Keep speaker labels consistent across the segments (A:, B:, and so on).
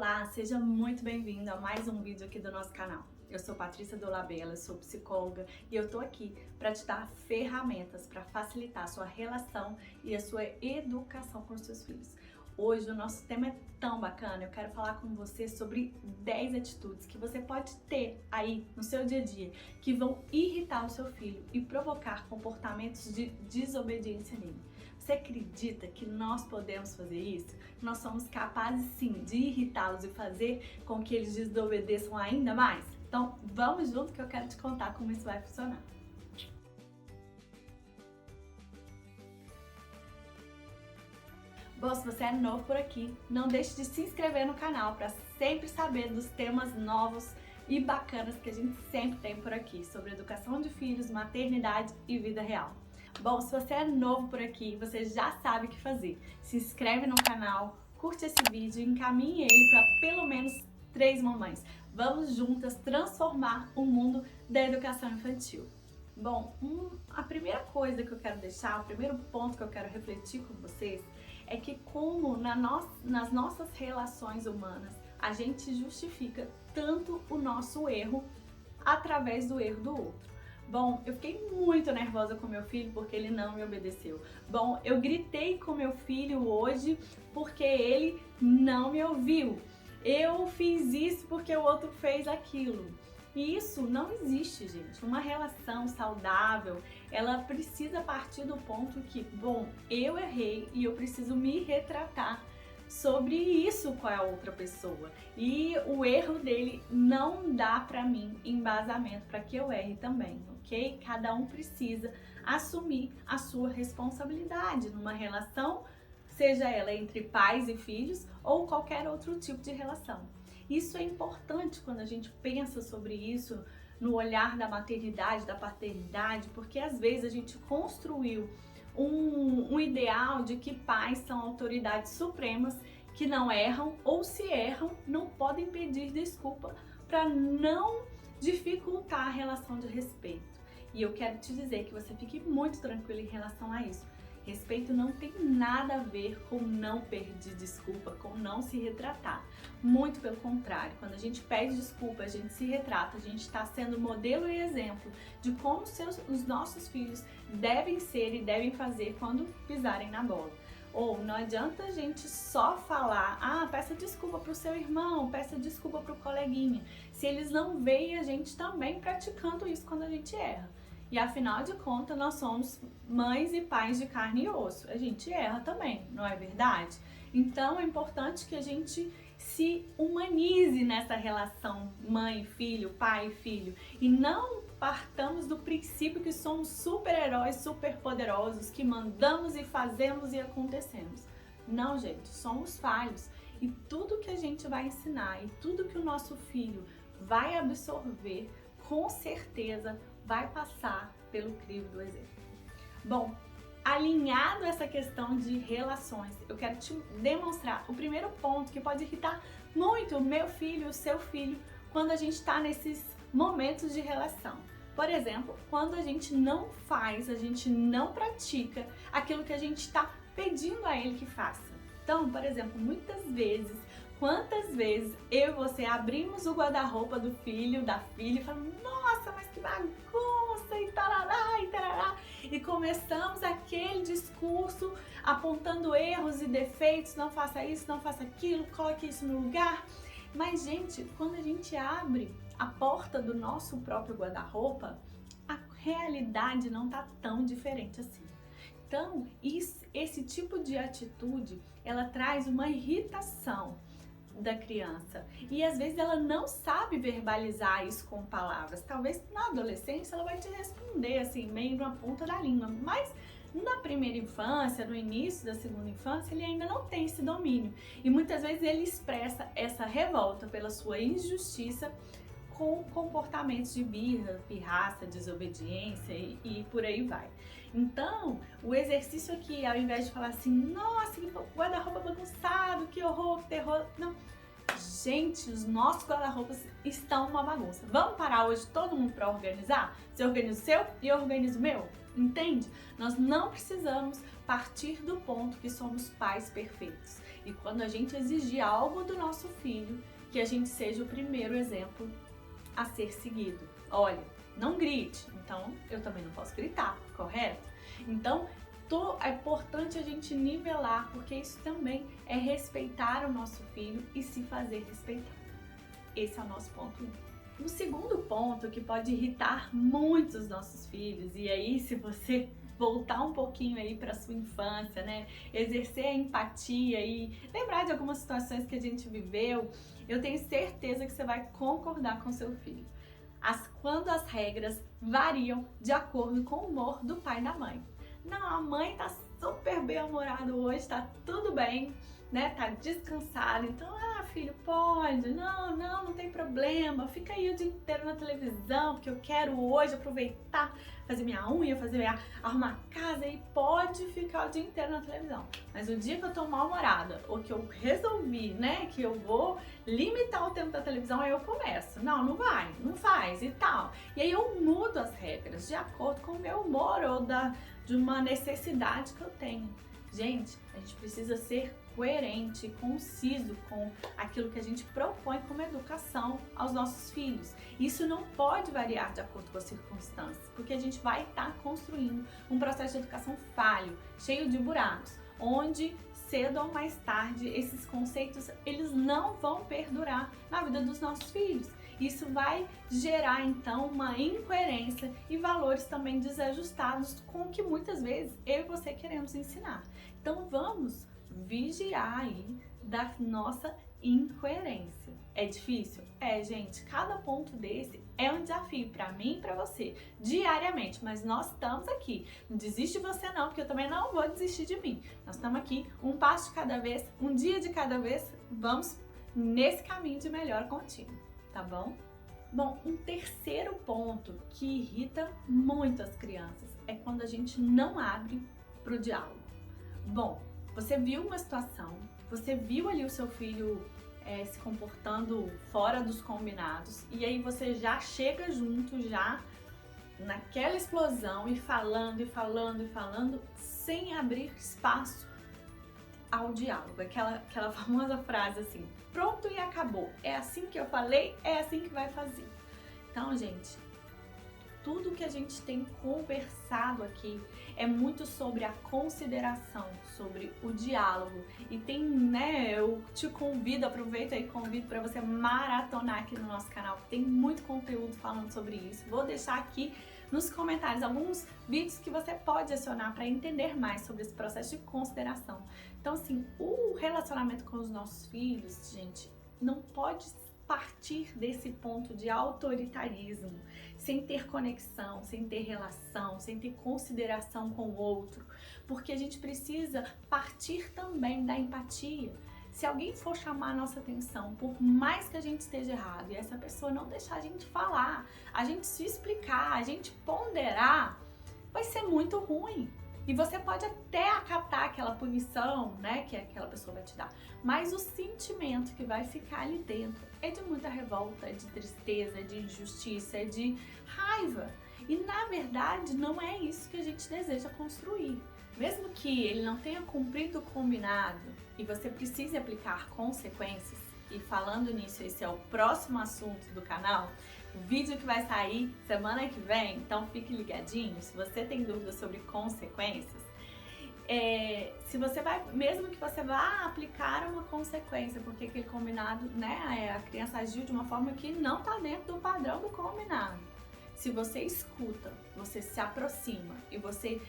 A: Olá, seja muito bem-vindo a mais um vídeo aqui do nosso canal. Eu sou Patrícia Dolabella, sou psicóloga e eu tô aqui para te dar ferramentas para facilitar a sua relação e a sua educação com os seus filhos. Hoje o nosso tema é tão bacana, eu quero falar com você sobre 10 atitudes que você pode ter aí no seu dia a dia que vão irritar o seu filho e provocar comportamentos de desobediência nele. Você acredita que nós podemos fazer isso? Nós somos capazes sim de irritá-los e fazer com que eles desobedeçam ainda mais? Então vamos junto que eu quero te contar como isso vai funcionar. Bom, se você é novo por aqui, não deixe de se inscrever no canal para sempre saber dos temas novos e bacanas que a gente sempre tem por aqui sobre educação de filhos, maternidade e vida real. Bom, se você é novo por aqui, você já sabe o que fazer. Se inscreve no canal, curte esse vídeo e encaminhe ele para pelo menos 3 mamães. Vamos juntas transformar o mundo da educação infantil. Bom, a primeira coisa que eu quero deixar, o primeiro ponto que eu quero refletir com vocês é que como nas nossas relações humanas a gente justifica tanto o nosso erro através do erro do outro. Bom, eu fiquei muito nervosa com meu filho porque ele não me obedeceu. Bom, eu gritei com meu filho hoje porque ele não me ouviu. Eu fiz isso porque o outro fez aquilo. E isso não existe, gente. Uma relação saudável, ela precisa partir do ponto que, bom, eu errei e eu preciso me retratar sobre isso com a outra pessoa. E o erro dele não dá pra mim embasamento para que eu erre também, ok? Cada um precisa assumir a sua responsabilidade numa relação, seja ela entre pais e filhos ou qualquer outro tipo de relação. Isso é importante quando a gente pensa sobre isso no olhar da maternidade, da paternidade, porque às vezes a gente construiu um ideal de que pais são autoridades supremas que não erram ou se erram não podem pedir desculpa para não dificultar a relação de respeito. E eu quero te dizer que você fique muito tranquilo em relação a isso. Respeito não tem nada a ver com não pedir desculpa, com não se retratar. Muito pelo contrário, quando a gente pede desculpa, a gente se retrata, a gente está sendo modelo e exemplo de como os nossos filhos devem ser e devem fazer quando pisarem na bola. Ou não adianta a gente só falar, peça desculpa pro seu irmão, peça desculpa pro coleguinha, se eles não veem a gente também praticando isso quando a gente erra. E afinal de contas, nós somos mães e pais de carne e osso. A gente erra também, não é verdade? Então é importante que a gente se humanize nessa relação mãe-filho, pai-filho. E não partamos do princípio que somos super-heróis, super-poderosos, que mandamos e fazemos e acontecemos. Não, gente, somos falhos. E tudo que a gente vai ensinar e tudo que o nosso filho vai absorver, com certeza vai passar pelo crivo do exemplo. Bom, alinhado essa questão de relações, eu quero te demonstrar o primeiro ponto que pode irritar muito o meu filho, o seu filho, quando a gente está nesses momentos de relação. Por exemplo, quando a gente não faz, a gente não pratica aquilo que a gente está pedindo a ele que faça. Então, por exemplo, quantas vezes eu e você abrimos o guarda-roupa do filho, da filha e falamos, nossa, mas que bagunça, e tarará, e tarará. E começamos aquele discurso apontando erros e defeitos, não faça isso, não faça aquilo, coloque isso no lugar. Mas, gente, quando a gente abre a porta do nosso próprio guarda-roupa, a realidade não tá tão diferente assim. Então, esse tipo de atitude, ela traz uma irritação da criança e às vezes ela não sabe verbalizar isso com palavras. Talvez na adolescência ela vai te responder assim, meio na ponta da língua, mas na primeira infância, no início da segunda infância, ele ainda não tem esse domínio e muitas vezes ele expressa essa revolta pela sua injustiça com comportamentos de birra, pirraça, desobediência e por aí vai. Então, o exercício aqui, ao invés de falar assim, nossa, que guarda-roupa bagunçado, que horror, que terror, não. Gente, os nossos guarda-roupas estão uma bagunça. Vamos parar hoje todo mundo para organizar? Você organiza o seu e eu organizo o meu? Entende? Nós não precisamos partir do ponto que somos pais perfeitos. E quando a gente exigir algo do nosso filho, que a gente seja o primeiro exemplo a ser seguido. Olha, não grite, então eu também não posso gritar, correto? Então, é importante a gente nivelar, porque isso também é respeitar o nosso filho e se fazer respeitar. Esse é o nosso ponto 1. O segundo ponto que pode irritar muito os nossos filhos, e aí se você voltar um pouquinho aí para sua infância, né, exercer a empatia e lembrar de algumas situações que a gente viveu, eu tenho certeza que você vai concordar com seu filho. Quando as regras variam de acordo com o humor do pai e da mãe. Não, a mãe tá super bem-humorada hoje, tá tudo bem, né? Tá descansada, então, filho, pode, não tem problema, fica aí o dia inteiro na televisão, porque eu quero hoje aproveitar, fazer minha unha, arrumar a casa e pode ficar o dia inteiro na televisão. Mas o dia que eu tô mal-humorada, ou que eu resolvi, né, que eu vou limitar o tempo da televisão, aí eu começo, não vai, não faz e tal. E aí eu mudo as regras de acordo com o meu humor ou de uma necessidade que eu tenho. Gente, a gente precisa ser coerente e conciso com aquilo que a gente propõe como educação aos nossos filhos. Isso não pode variar de acordo com as circunstâncias, porque a gente vai estar construindo um processo de educação falho, cheio de buracos, onde cedo ou mais tarde esses conceitos eles não vão perdurar na vida dos nossos filhos. Isso vai gerar então uma incoerência e valores também desajustados com o que muitas vezes eu e você queremos ensinar. Então vamos vigiar aí da nossa incoerência. É difícil? É, gente, cada ponto desse é um desafio para mim e para você, diariamente, mas nós estamos aqui. Não desiste de você não, porque eu também não vou desistir de mim. Nós estamos aqui, um passo de cada vez, um dia de cada vez, vamos nesse caminho de melhor contínuo, tá bom? Bom, um terceiro ponto que irrita muito as crianças é quando a gente não abre para o diálogo. Bom, você viu uma situação, você viu ali o seu filho se comportando fora dos combinados e aí você já chega junto, já naquela explosão e falando sem abrir espaço ao diálogo. Aquela famosa frase assim, pronto e acabou. É assim que eu falei, é assim que vai fazer. Então, gente, tudo que a gente tem conversado aqui é muito sobre a consideração, sobre o diálogo. E tem, né, eu te convido, aproveito aí, convido para você maratonar aqui no nosso canal. Tem muito conteúdo falando sobre isso. Vou deixar aqui nos comentários alguns vídeos que você pode acionar para entender mais sobre esse processo de consideração. Então, assim, o relacionamento com os nossos filhos, gente, não pode partir desse ponto de autoritarismo, sem ter conexão, sem ter relação, sem ter consideração com o outro, porque a gente precisa partir também da empatia. Se alguém for chamar a nossa atenção, por mais que a gente esteja errado, e essa pessoa não deixar a gente falar, a gente se explicar, a gente ponderar, vai ser muito ruim. E você pode até acatar aquela punição, né, que aquela pessoa vai te dar, mas o sentimento que vai ficar ali dentro é de muita revolta, é de tristeza, é de injustiça, é de raiva. E na verdade não é isso que a gente deseja construir. Mesmo que ele não tenha cumprido o combinado e você precise aplicar consequências, e falando nisso, esse é o próximo assunto do canal, o vídeo que vai sair semana que vem, então fique ligadinho. Se você tem dúvidas sobre consequências, se você vai, mesmo que você vá aplicar uma consequência, porque aquele combinado, né, a criança agiu de uma forma que não está dentro do padrão do combinado. Se você escuta, você se aproxima e você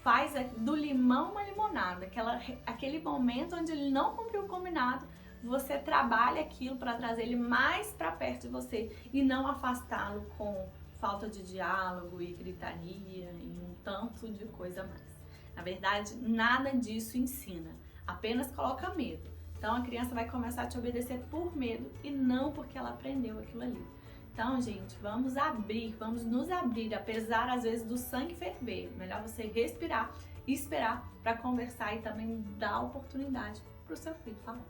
A: faz do limão uma limonada, aquele momento onde ele não cumpriu o combinado, você trabalha aquilo para trazer ele mais para perto de você e não afastá-lo com falta de diálogo e gritaria e um tanto de coisa mais. Na verdade, nada disso ensina, apenas coloca medo. Então a criança vai começar a te obedecer por medo e não porque ela aprendeu aquilo ali. Então, gente, vamos nos abrir, apesar às vezes do sangue ferver. Melhor você respirar e esperar para conversar e também dar oportunidade para o seu filho falar.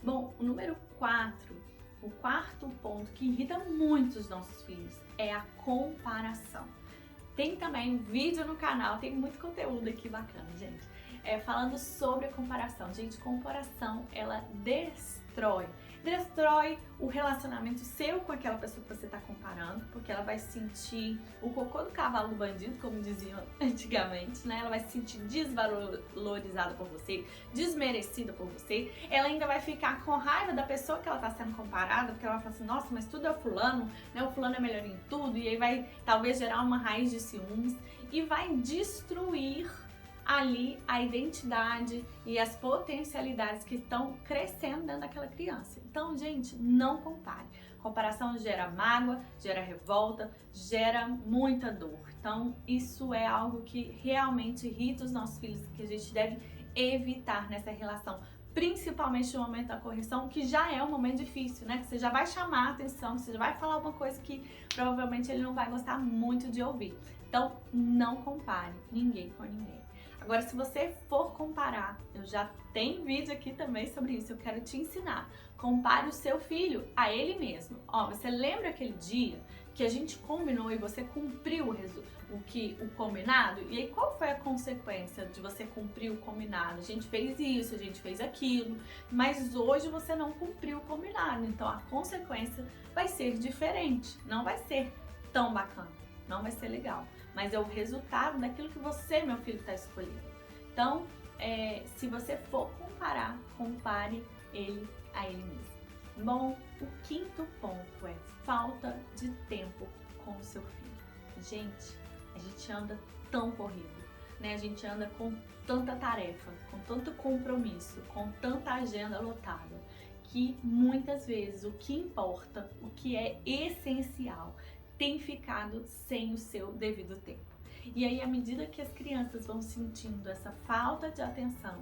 A: Bom, o número 4, o quarto ponto que irrita muito os nossos filhos é a comparação. Tem também vídeo no canal, tem muito conteúdo aqui bacana, gente. falando sobre a comparação. Gente, comparação, ela destrói o relacionamento seu com aquela pessoa que você está comparando, porque ela vai sentir o cocô do cavalo do bandido, como diziam antigamente, né? Ela vai se sentir desvalorizada por você, desmerecida por você. Ela ainda vai ficar com raiva da pessoa que ela está sendo comparada, porque ela vai falar assim, nossa, mas tudo é o fulano, né? O fulano é melhor em tudo, e aí vai talvez gerar uma raiz de ciúmes e vai destruir ali a identidade e as potencialidades que estão crescendo dentro daquela criança. Então, gente, não compare. Comparação gera mágoa, gera revolta, gera muita dor. Então, isso é algo que realmente irrita os nossos filhos, que a gente deve evitar nessa relação. Principalmente no momento da correção, que já é um momento difícil, né? Que você já vai chamar a atenção, você já vai falar uma coisa que provavelmente ele não vai gostar muito de ouvir. Então, não compare ninguém com ninguém. Agora, se você for comparar, eu já tenho vídeo aqui também sobre isso, eu quero te ensinar. Compare o seu filho a ele mesmo. Ó, você lembra aquele dia que a gente combinou e você cumpriu o combinado? E aí, qual foi a consequência de você cumprir o combinado? A gente fez isso, a gente fez aquilo, mas hoje você não cumpriu o combinado. Então, a consequência vai ser diferente, não vai ser tão bacana, não vai ser legal. Mas é o resultado daquilo que você, meu filho, está escolhendo. Então, se você for comparar, compare ele a ele mesmo. Bom, o quinto ponto é falta de tempo com o seu filho. Gente, a gente anda tão corrido, né? A gente anda com tanta tarefa, com tanto compromisso, com tanta agenda lotada, que muitas vezes o que importa, o que é essencial, tem ficado sem o seu devido tempo. E aí, à medida que as crianças vão sentindo essa falta de atenção,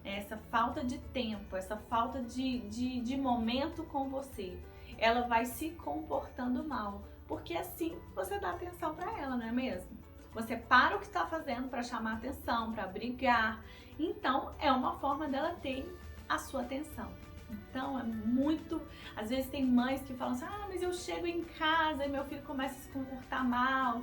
A: essa falta de tempo, essa falta de momento com você, ela vai se comportando mal, porque assim você dá atenção para ela, não é mesmo? Você para o que está fazendo para chamar atenção, para brigar, então é uma forma dela ter a sua atenção. Então é muito... Às vezes tem mães que falam assim, mas eu chego em casa e meu filho começa a se comportar mal.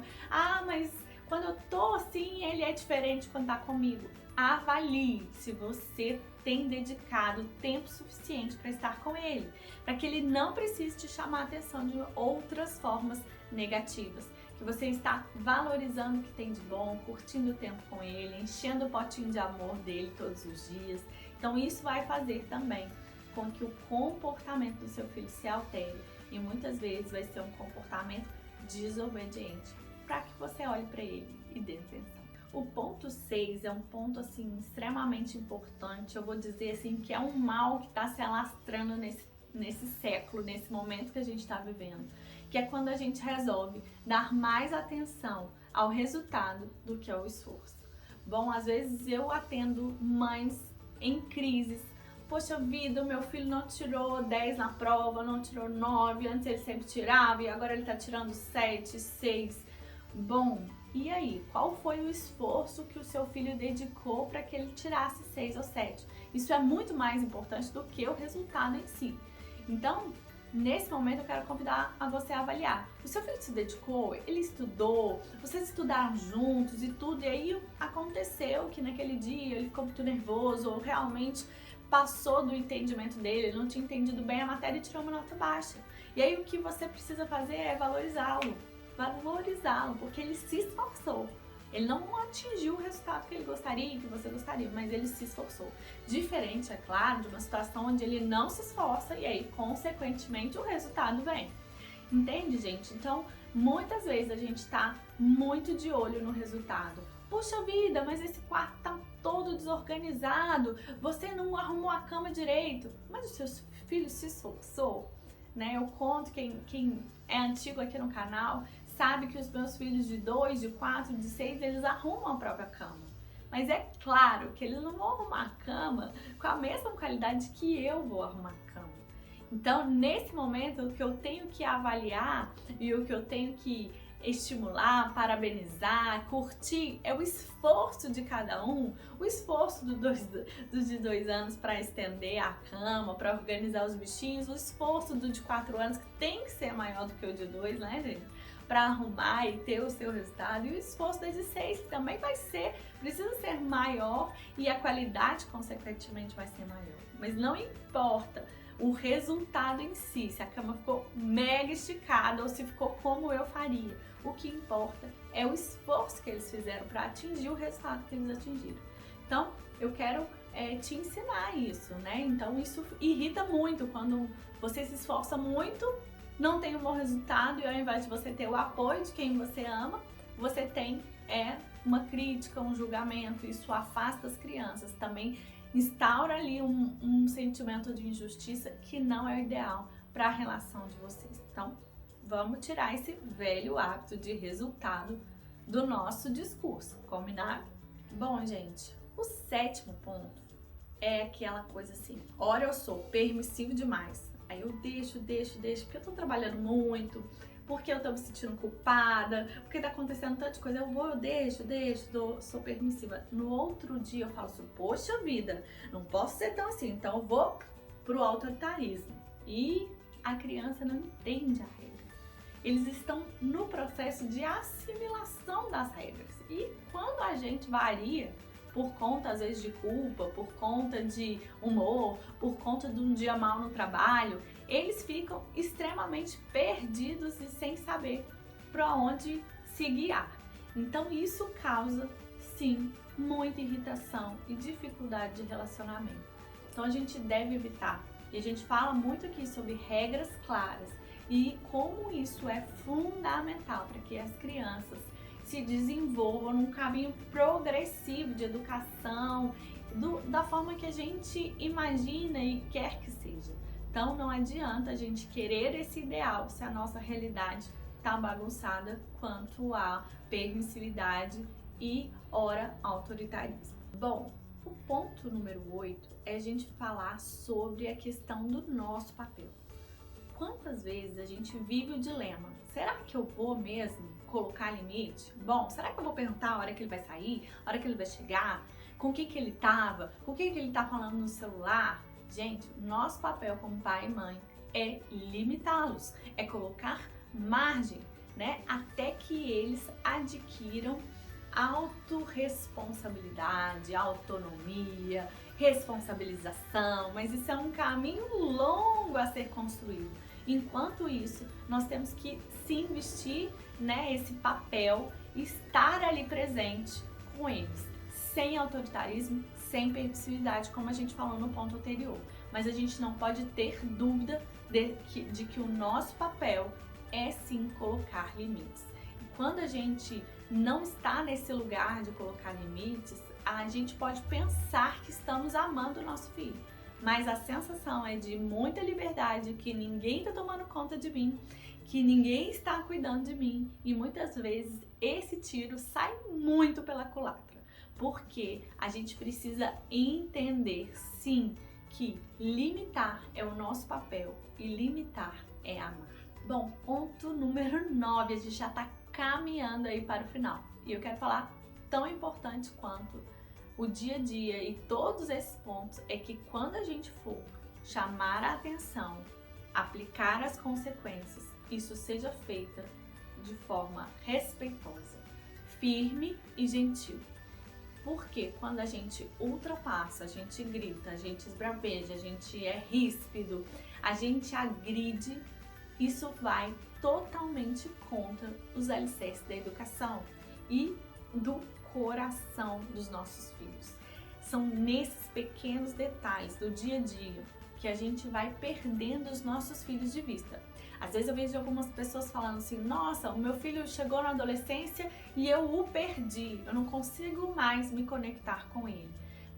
A: Mas quando eu tô assim, ele é diferente quando tá comigo. Avalie se você tem dedicado tempo suficiente para estar com ele, para que ele não precise te chamar a atenção de outras formas negativas. Que você está valorizando o que tem de bom, curtindo o tempo com ele, enchendo o potinho de amor dele todos os dias. Então isso vai fazer também com que o comportamento do seu filho se altere e muitas vezes vai ser um comportamento desobediente, para que você olhe para ele e dê atenção. O ponto 6 é um ponto assim extremamente importante, eu vou dizer assim que é um mal que está se alastrando nesse século, nesse momento que a gente está vivendo, que é quando a gente resolve dar mais atenção ao resultado do que ao esforço. Bom, às vezes eu atendo mães em crises. Poxa vida, o meu filho não tirou 10 na prova, não tirou 9, antes ele sempre tirava e agora ele tá tirando 7, 6. Bom, e aí? Qual foi o esforço que o seu filho dedicou para que ele tirasse 6 ou 7? Isso é muito mais importante do que o resultado em si. Então, nesse momento eu quero convidar a você a avaliar. O seu filho se dedicou, ele estudou, vocês estudaram juntos e tudo, e aí aconteceu que naquele dia ele ficou muito nervoso ou realmente passou do entendimento dele, ele não tinha entendido bem a matéria e tirou uma nota baixa. E aí o que você precisa fazer é valorizá-lo, porque ele se esforçou. Ele não atingiu o resultado que ele gostaria, que você gostaria, mas ele se esforçou. Diferente, é claro, de uma situação onde ele não se esforça e aí, consequentemente, o resultado vem. Entende, gente? Então, muitas vezes a gente tá muito de olho no resultado. Puxa vida, mas esse quarto tá todo desorganizado, você não arrumou a cama direito, mas o seu filho se esforçou, né? Eu conto, quem é antigo aqui no canal sabe que os meus filhos de 2, de 4, de 6, eles arrumam a própria cama. Mas é claro que eles não vão arrumar a cama com a mesma qualidade que eu vou arrumar a cama. Então, nesse momento, o que eu tenho que avaliar e o que eu tenho que estimular, parabenizar, curtir é o esforço de cada um, o esforço dos de 2 anos para estender a cama, para organizar os bichinhos, o esforço do de 4 anos, que tem que ser maior do que o de 2, né, gente? para arrumar e ter o seu resultado, e o esforço desde 6 também precisa ser maior e a qualidade consequentemente vai ser maior. Mas não importa o resultado em si, se a cama ficou mega esticada ou se ficou como eu faria. O que importa é o esforço que eles fizeram para atingir o resultado que eles atingiram. Então, eu quero te ensinar isso, né? Então, isso irrita muito quando você se esforça muito, não tem um bom resultado e ao invés de você ter o apoio de quem você ama, você tem uma crítica, um julgamento. Isso afasta as crianças. Também instaura ali um sentimento de injustiça que não é o ideal para a relação de vocês. Então, vamos tirar esse velho hábito de resultado do nosso discurso, combinado? Bom, gente, o 7º ponto é aquela coisa assim, ora eu sou permissivo demais, aí eu deixo, porque eu tô trabalhando muito, porque eu tô me sentindo culpada, porque tá acontecendo tanta coisa, eu deixo, sou permissiva. No outro dia eu falo assim, poxa vida, não posso ser tão assim, então eu vou pro autoritarismo. E a criança não entende a regra. Eles estão no processo de assimilação das regras. E quando a gente varia, por conta às vezes de culpa, por conta de humor, por conta de um dia mal no trabalho, eles ficam extremamente perdidos e sem saber para onde se guiar. Então isso causa, sim, muita irritação e dificuldade de relacionamento. Então a gente deve evitar. E a gente fala muito aqui sobre regras claras e como isso é fundamental para que as crianças se desenvolvam num caminho progressivo de educação, da forma que a gente imagina e quer que seja. Então não adianta a gente querer esse ideal se a nossa realidade está bagunçada quanto à permissividade e autoritarismo. Bom, o ponto número 8 é a gente falar sobre a questão do nosso papel. Quantas vezes a gente vive o dilema, será que eu vou mesmo colocar limite? Bom, será que eu vou perguntar a hora que ele vai sair, a hora que ele vai chegar, com o que ele tava, com o que ele tá falando no celular? Gente, nosso papel como pai e mãe é limitá-los, é colocar margem, né, até que eles adquiram autorresponsabilidade, autonomia, responsabilização, mas isso é um caminho longo a ser construído. Enquanto isso, nós temos que sim vestir, né, esse papel, estar ali presente com eles, sem autoritarismo, sem permissividade, como a gente falou no ponto anterior. Mas a gente não pode ter dúvida de que o nosso papel é sim colocar limites. E quando a gente não está nesse lugar de colocar limites, a gente pode pensar que estamos amando o nosso filho, mas a sensação é de muita liberdade, que ninguém está tomando conta de mim, que ninguém está cuidando de mim, e muitas vezes esse tiro sai muito pela culatra, porque a gente precisa entender sim que limitar é o nosso papel e limitar é amar. Bom, ponto número 9, a gente já está caminhando aí para o final, e eu quero falar tão importante quanto o dia a dia e todos esses pontos é que quando a gente for chamar a atenção, aplicar as consequências, isso seja feita de forma respeitosa, firme e gentil. Porque quando a gente ultrapassa, a gente grita, a gente esbraveja, a gente é ríspido, a gente agride, isso vai totalmente contra os alicerces da educação e do coração dos nossos filhos. São nesses pequenos detalhes do dia a dia que a gente vai perdendo os nossos filhos de vista. Às vezes eu vejo algumas pessoas falando assim, nossa, o meu filho chegou na adolescência e eu o perdi, eu não consigo mais me conectar com ele.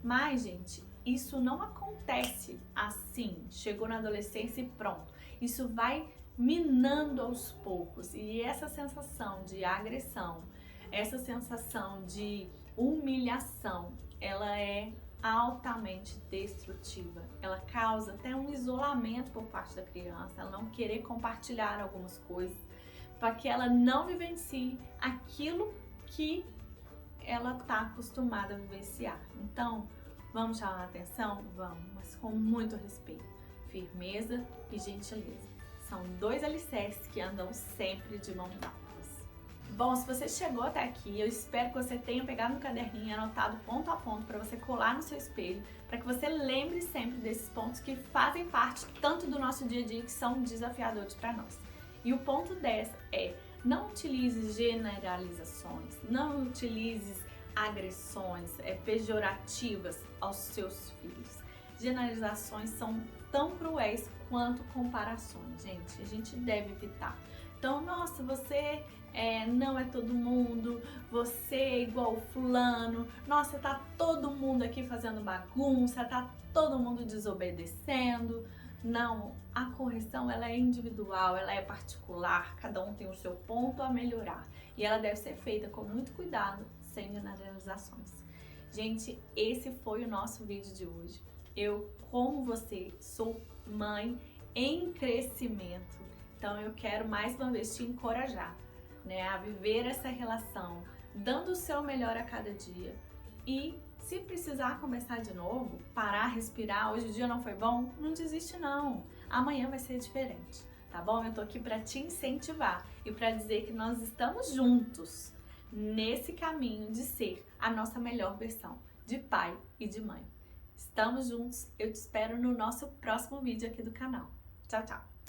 A: Mas, gente, isso não acontece assim, chegou na adolescência e pronto. Isso vai minando aos poucos, e essa sensação de agressão, essa sensação de humilhação, ela é altamente destrutiva. Ela causa até um isolamento por parte da criança, ela não querer compartilhar algumas coisas, para que ela não vivencie aquilo que ela está acostumada a vivenciar. Então, vamos chamar a atenção? Vamos, mas com muito respeito, firmeza e gentileza. São dois alicerces que andam sempre de mãos dadas. Bom, se você chegou até aqui, eu espero que você tenha pegado no caderninho e anotado ponto a ponto para você colar no seu espelho, para que você lembre sempre desses pontos que fazem parte tanto do nosso dia a dia que são desafiadores para nós. E o ponto 10 é: não utilize generalizações, não utilize agressões pejorativas aos seus filhos. Generalizações são tão cruéis quanto comparações, gente. A gente deve evitar. Então, nossa, você não é todo mundo, você é igual o fulano, nossa, tá todo mundo aqui fazendo bagunça, tá todo mundo desobedecendo. Não, a correção ela é individual, ela é particular, cada um tem o seu ponto a melhorar e ela deve ser feita com muito cuidado, sem generalizações. Gente, esse foi o nosso vídeo de hoje. Eu, como você, sou mãe em crescimento, então eu quero mais uma vez te encorajar, a viver essa relação, dando o seu melhor a cada dia. E se precisar começar de novo, parar, respirar, hoje o dia não foi bom, não desiste não. Amanhã vai ser diferente, tá bom? Eu tô aqui para te incentivar e para dizer que nós estamos juntos nesse caminho de ser a nossa melhor versão de pai e de mãe. Estamos juntos, eu te espero no nosso próximo vídeo aqui do canal. Tchau, tchau!